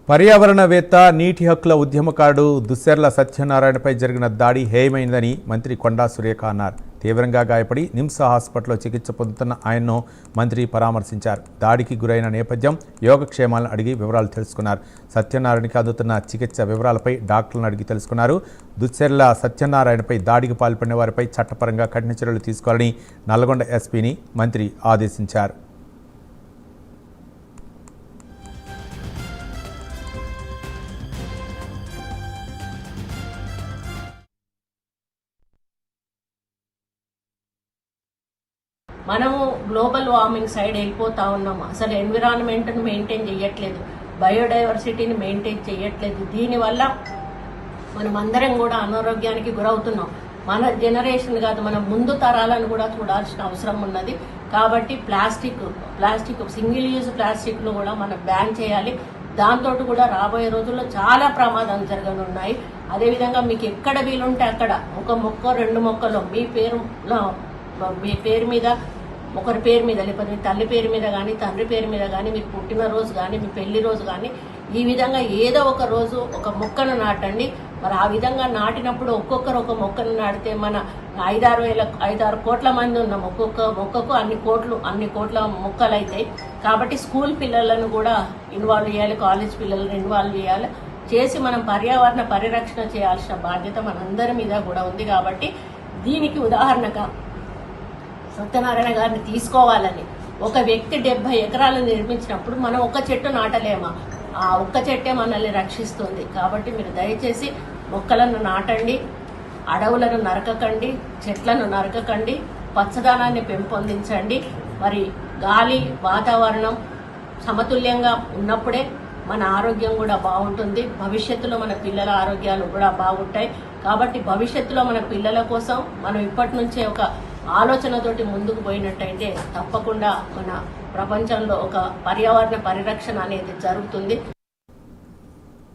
పర్యావరణవేత్త నీటి హక్కుల ఉద్యమకారుడు దుస్సెర్ల సత్యనారాయణపై జరిగిన దాడి హేయమైందని మంత్రి కొండా సురేఖ అన్నారు. తీవ్రంగా గాయపడి నిమ్స్ హాస్పిటల్లో చికిత్స పొందుతున్న ఆయన్ను మంత్రి పరామర్శించారు. దాడికి గురైన నేపథ్యం, యోగక్షేమాలను అడిగి వివరాలు తెలుసుకున్నారు. సత్యనారాయణకి అందుతున్న చికిత్స వివరాలపై డాక్టర్లను అడిగి తెలుసుకున్నారు. దుస్సెర్ల సత్యనారాయణపై దాడికి పాల్పడిన వారిపై చట్టపరంగా కఠిన చర్యలు తీసుకోవాలని నల్గొండ ఎస్పీని మంత్రి ఆదేశించారు. మనము గ్లోబల్ వార్మింగ్ సైడ్ వెళ్ళిపోతా ఉన్నాము. అసలు ఎన్విరాన్మెంట్ను మెయింటైన్ చేయట్లేదు, బయోడైవర్సిటీని మెయింటైన్ చేయట్లేదు. దీనివల్ల మనం అందరం కూడా అనారోగ్యానికి గురవుతున్నాం. మన జనరేషన్ కాదు, మన ముందు తరాలను కూడా చూడాల్సిన అవసరం ఉన్నది. కాబట్టి ప్లాస్టిక్ సింగిల్ యూజ్ ప్లాస్టిక్ను కూడా మనం బ్యాన్ చేయాలి. దాంతో కూడా రాబోయే రోజుల్లో చాలా ప్రమాదాలు జరగనున్నాయి. అదేవిధంగా మీకు ఎక్కడ వీలుంటే అక్కడ ఒక మొక్క 2 మొక్కలు మీ పేరు మీద, ఒకరి పేరు మీద, లేకపోతే మీ తల్లి పేరు మీద కానీ, తండ్రి పేరు మీద కానీ, మీ పుట్టినరోజు కానీ, మీ పెళ్లి రోజు కానీ, ఈ విధంగా ఏదో ఒక రోజు ఒక మొక్కను నాటండి. మరి ఆ విధంగా నాటినప్పుడు ఒక్కొక్కరు ఒక మొక్కను నాటితే మన 5-6 కోట్ల మంది ఉన్నాం. ఒక్కొక్క మొక్కకు అన్ని కోట్ల మొక్కలు అవుతాయి. కాబట్టి స్కూల్ పిల్లలను కూడా ఇన్వాల్వ్ చేయాలి, కాలేజ్ పిల్లలను ఇన్వాల్వ్ చేసి మనం పర్యావరణ పరిరక్షణ చేయాల్సిన బాధ్యత మనందరి మీద కూడా ఉంది. కాబట్టి దీనికి ఉదాహరణగా సత్యనారాయణ గారిని తీసుకోవాలని, ఒక వ్యక్తి 70 ఎకరాలు నిర్మించినప్పుడు మనం ఒక చెట్టు నాటలేమా? ఆ ఒక్క చెట్టే మనల్ని రక్షిస్తుంది. కాబట్టి మీరు దయచేసి మొక్కలను నాటండి, అడవులను నరకకండి, చెట్లను నరకకండి, పచ్చదనాన్ని పెంపొందించండి. మరి గాలి, వాతావరణం సమతుల్యంగా ఉన్నప్పుడే మన ఆరోగ్యం కూడా బాగుంటుంది. భవిష్యత్తులో మన పిల్లల ఆరోగ్యాలు కూడా బాగుంటాయి. కాబట్టి భవిష్యత్తులో మన పిల్లల కోసం మనం ఇప్పటి నుంచే ఒక ఆలోచనతోటి ముందుకు పోయినట్టయితే తప్పకుండా మన ప్రపంచంలో ఒక పర్యావరణ పరిరక్షణ అనేది జరుగుతుంది.